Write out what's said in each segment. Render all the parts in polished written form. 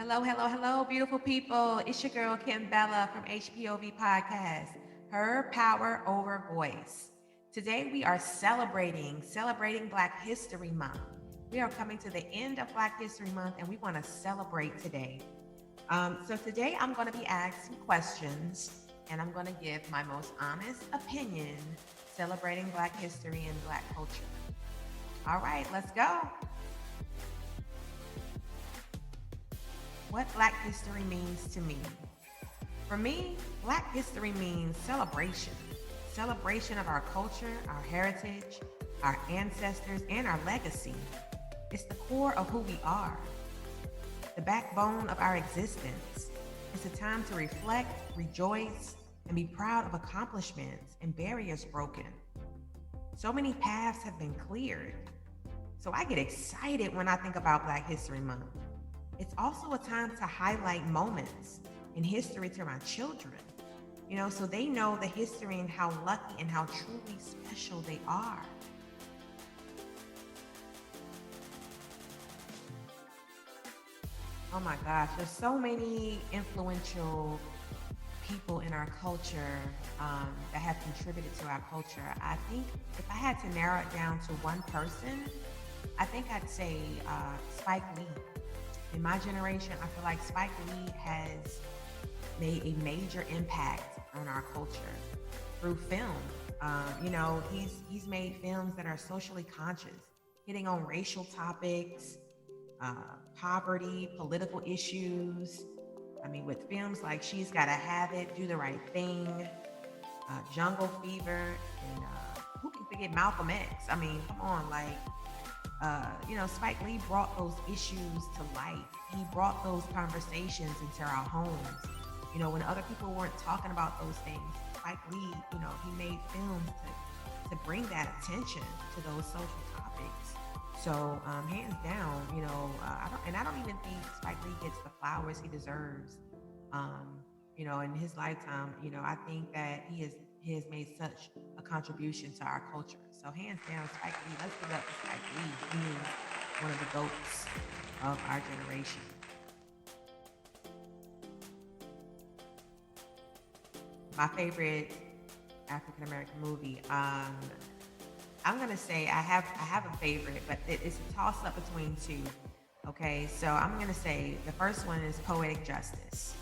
Hello, hello, hello, beautiful people. It's your girl Kim Bella from HPOV Podcast, Her Power Over Voice. Today we are celebrating Black History Month. We are coming to the end of Black History Month and we want to celebrate today. So today I'm going to be asking questions and I'm going to give my most honest opinion celebrating Black history and Black culture. All right, let's go. What Black history means to me. For me, Black history means celebration. Celebration of our culture, our heritage, our ancestors, and our legacy. It's the core of who we are, the backbone of our existence. It's a time to reflect, rejoice, and be proud of accomplishments and barriers broken. So many paths have been cleared. So I get excited when I think about Black History Month. It's also a time to highlight moments in history to my children, so they know the history and how lucky and how truly special they are. Oh my gosh, there's so many influential people in our culture that have contributed to our culture. I think if I had to narrow it down to one person, I think I'd say Spike Lee. In my generation, I feel like Spike Lee has made a major impact on our culture through film. He's made films that are socially conscious, hitting on racial topics, uh, poverty, political issues. I mean, with films like She's Gotta Have It, Do the Right Thing, Jungle Fever, and who can forget Malcolm X? I mean, come on, like Spike Lee brought those issues to life. He brought those conversations into our homes. When other people weren't talking about those things, Spike Lee, he made films to bring that attention to those social topics. So, hands down, I don't even think Spike Lee gets the flowers he deserves. In his lifetime, I think that he has made such a contribution to our culture. So hands down, Spike Lee, let's give it up to Spike Lee. He is one of the goats of our generation. My favorite African American movie. I'm gonna say I have a favorite, but it's a toss up between two. Okay, so I'm gonna say the first one is Poetic Justice.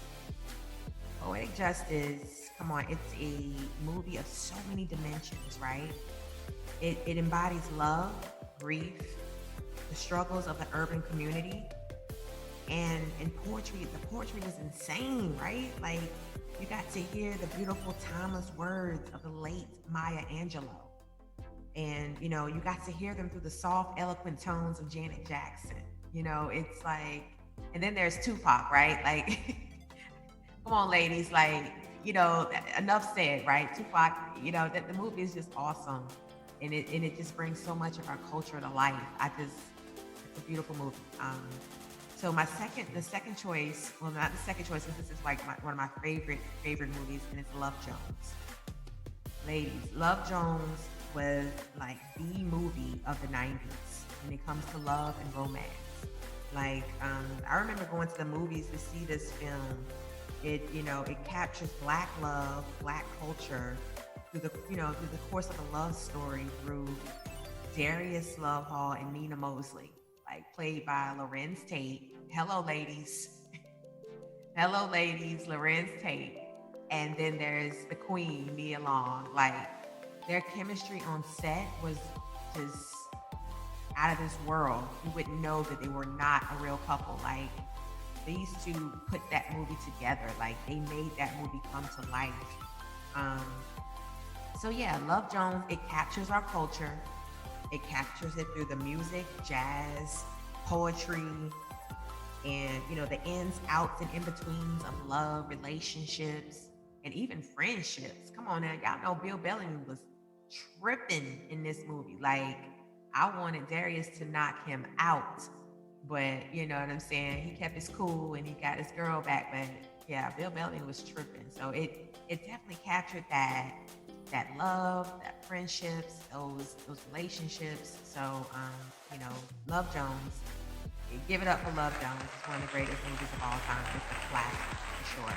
Poetic Justice, come on, it's a movie of so many dimensions, right? It embodies love, grief, the struggles of the urban community, and poetry. The poetry was insane, right? Like you got to hear the beautiful, timeless words of the late Maya Angelou, and you got to hear them through the soft, eloquent tones of Janet Jackson. It's like, and then there's Tupac, right? Like, come on, ladies, like enough said, right? Tupac, that the movie is just awesome, and it just brings so much of our culture to life. It's a beautiful movie. So the second choice, well, not the second choice, because this is like one of my favorite movies, and it's Love Jones. Ladies, Love Jones was like the movie of the '90s when it comes to love and romance. Like, I remember going to the movies to see this film. It captures Black love, Black culture through the course of a love story through Darius Love Hall and Nina Mosley, like played by Lorenz Tate. Hello, ladies. Hello, ladies. Lorenz Tate. And then there's the Queen, Nia Long. Like their chemistry on set was just out of this world. You wouldn't know that they were not a real couple. Like these two put that movie together. Like they made that movie come to life. Um, so yeah, Love Jones, it captures our culture. It captures it through the music, jazz, poetry, and the ins, outs, and in-betweens of love, relationships, and even friendships. Come on now, y'all know Bill Bellamy was tripping in this movie. Like, I wanted Darius to knock him out, but you know what I'm saying? He kept his cool and he got his girl back. But yeah, Bill Bellamy was tripping. So it definitely captured that love, that friendships, those relationships. So Love Jones. Give it up for Love Jones. It's one of the greatest movies of all time. It's a classic for sure.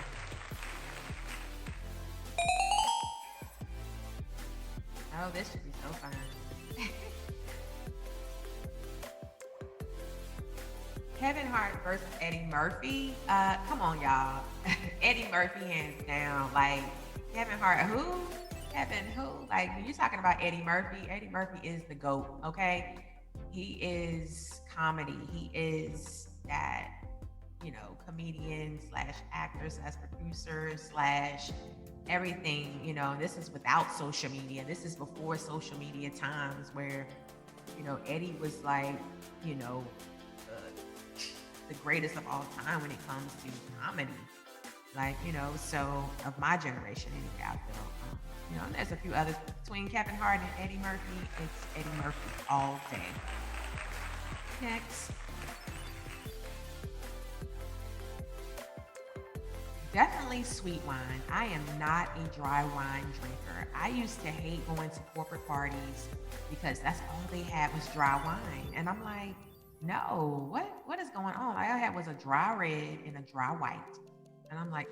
Oh, this should be so fun. Kevin Hart versus Eddie Murphy. Come on, y'all. Eddie Murphy hands down. Like Kevin Hart, who? Kevin, who? Like when you're talking about Eddie Murphy is the GOAT, okay? He is comedy. He is that, comedian slash actor slash producer slash everything. This is without social media. This is before social media times where, Eddie was like, you know, the greatest of all time when it comes to comedy. Like, so of my generation anyway, I feel. And there's a few others between Kevin Hart and Eddie Murphy. It's Eddie Murphy all day. Next. Definitely sweet wine. I am not a dry wine drinker. I used to hate going to corporate parties because that's all they had was dry wine. And I'm like, no, what is going on? All I had was a dry red and a dry white. And I'm like,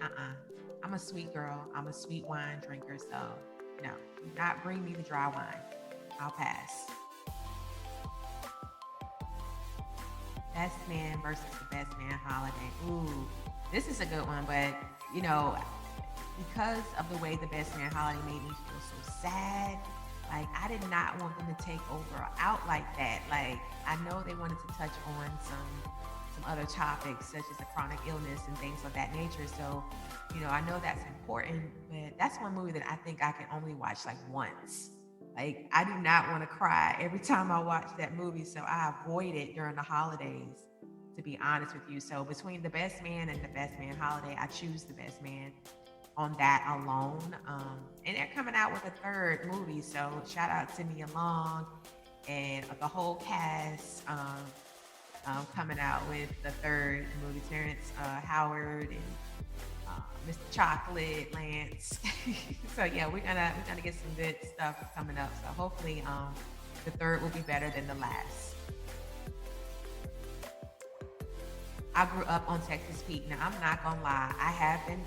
I'm a sweet girl. I'm a sweet wine drinker. So no, do not bring me the dry wine. I'll pass. Best man versus the best man holiday. Ooh, this is a good one, but because of the way the best man holiday made me feel so sad, like I did not want them to take over out like that. Like I know they wanted to touch on some other topics such as the chronic illness and things of that nature. So, I know that's important, but that's one movie that I think I can only watch like once. Like I do not want to cry every time I watch that movie, so I avoid it during the holidays, to be honest with you. So between the best man and the best man holiday, I choose the best man on that alone. And they're coming out with a third movie, so shout out to Nia Long and the whole cast coming out with the third movie. Terrence Howard and Mr. Chocolate, Lance. So yeah, we're gonna get some good stuff coming up. So hopefully the third will be better than the last. I grew up on Texas Pete. Now I'm not gonna lie, I have been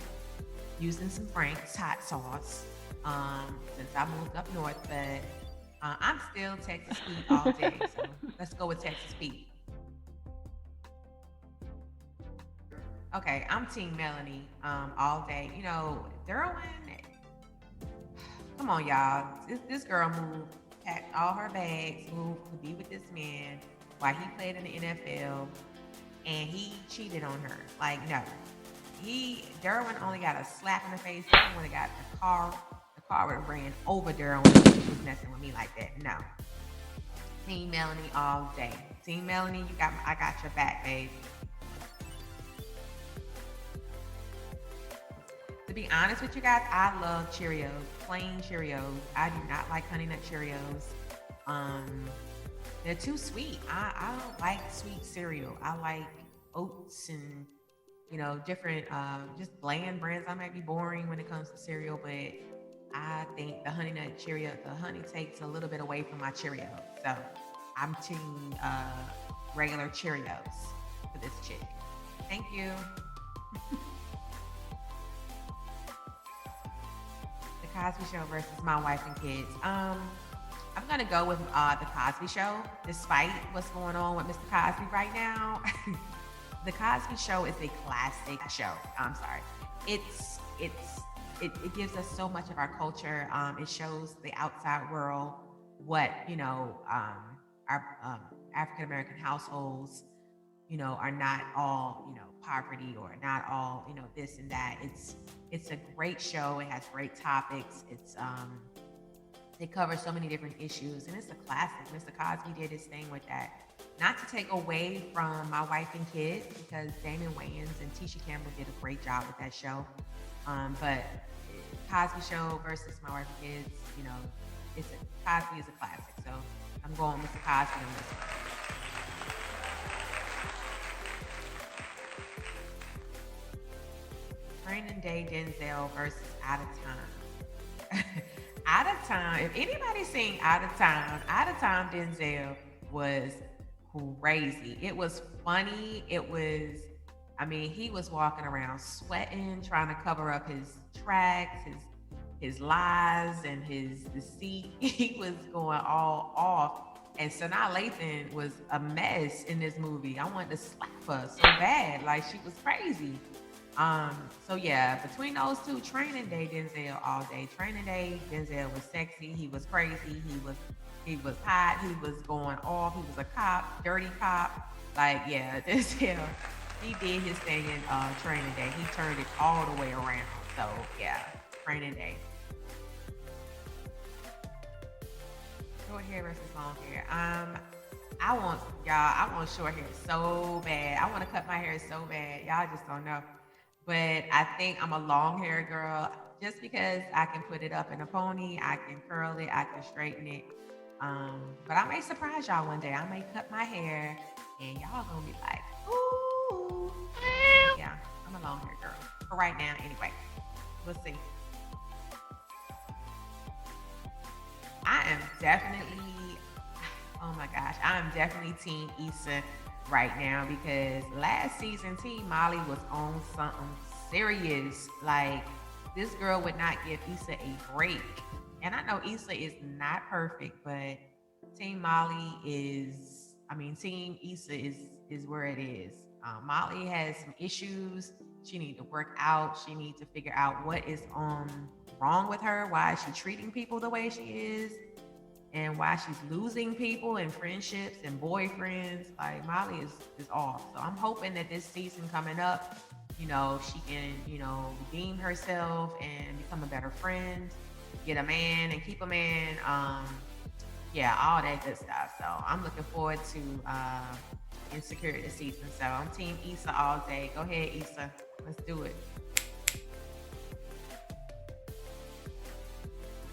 using some Frank's hot sauce since I moved up north, but I'm still Texas Pete all day. So let's go with Texas Pete. Okay, I'm Team Melanie all day. Derwin, come on, y'all. This girl moved, packed all her bags, moved to be with this man while he played in the NFL, and he cheated on her. Like, no. Derwin only got a slap in the face. He would have got the car. The car would have ran over Derwin if he was messing with me like that. No. Team Melanie all day. Team Melanie, I got your back, babe. To be honest with you guys, I love Cheerios, plain Cheerios. I do not like Honey Nut Cheerios. They're too sweet. I don't like sweet cereal. I like oats and different just bland brands. I might be boring when it comes to cereal, but I think the Honey Nut Cheerio, the honey takes a little bit away from my Cheerios. So I'm team regular Cheerios for this chick. Thank you. Cosby Show versus My Wife and Kids. I'm gonna go with the Cosby Show, despite what's going on with Mr. Cosby right now. The Cosby Show is a classic show. I'm sorry. It gives us so much of our culture. It shows the outside world what our African American households are not all poverty or not all this and that. It's a great show. It has great topics. It covers so many different issues, and it's a classic. Mr. Cosby did his thing with that. Not to take away from My Wife and Kids, because Damon Wayans and Tisha Campbell did a great job with that show. But Cosby Show versus My Wife and Kids, Cosby is a classic. So I'm going with Mr. Cosby on this one. Training Day Denzel versus Out of Time. Out of Time. If anybody's seen Out of Time Denzel was crazy. It was funny. It was, I mean, he was walking around sweating, trying to cover up his tracks, his lies, and his deceit. He was going all off. And Sanaa Lathan was a mess in this movie. I wanted to slap her so bad. Like, she was crazy. So yeah, between those two, Training Day, Denzel all day. Training Day, Denzel was sexy. He was crazy. He was hot. He was going off. He was a cop, dirty cop. Like, yeah, Denzel, he did his thing in Training Day. He turned it all the way around. So yeah, Training Day. Short hair versus long hair. I want short hair so bad. I want to cut my hair so bad. Y'all just don't know. But I think I'm a long hair girl just because I can put it up in a pony, I can curl it, I can straighten it. But I may surprise y'all one day. I may cut my hair and y'all gonna be like, ooh. Yeah, I'm a long hair girl. For right now, anyway. We'll see. I am definitely, oh my gosh, I am definitely Team Issa right now because last season Team Molly was on something serious. Like, this girl would not give Issa a break. And I know Issa is not perfect, but Team Molly is, I mean, Team Issa is where it is. Molly has some issues. She needs to work out. She needs to figure out what is wrong with her. Why is she treating people the way she is? And why she's losing people and friendships and boyfriends. Like, Molly is off. So I'm hoping that this season coming up, she can, redeem herself and become a better friend, get a man and keep a man. Yeah, all that good stuff. So I'm looking forward to Insecure this season. So I'm Team Issa all day. Go ahead, Issa. Let's do it.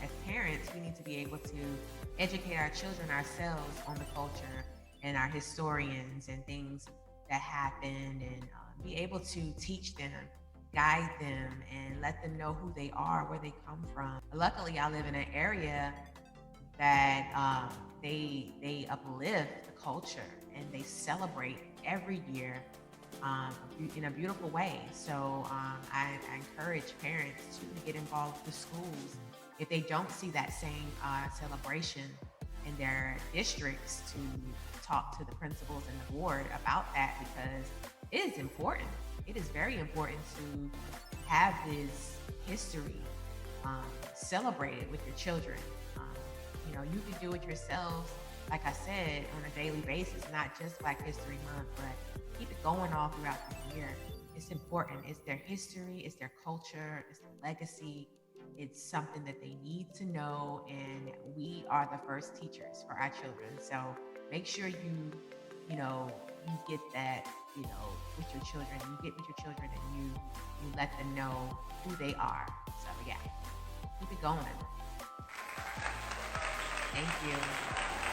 As parents, we need to be able to educate our children ourselves on the culture and our historians and things that happened, and be able to teach them, guide them, and let them know who they are, where they come from. Luckily, I live in an area that they uplift the culture and they celebrate every year in a beautiful way. So I encourage parents to get involved with schools if they don't see that same celebration in their districts, to talk to the principals and the board about that, because it is important. It is very important to have this history celebrated with your children. You can do it yourselves, like I said, on a daily basis, not just Black History Month, but keep it going all throughout the year. It's important. It's their history, it's their culture, it's their legacy. It's something that they need to know, and we are the first teachers for our children. So make sure you get that, with your children. You get with your children and you let them know who they are. So yeah, keep it going. Thank you.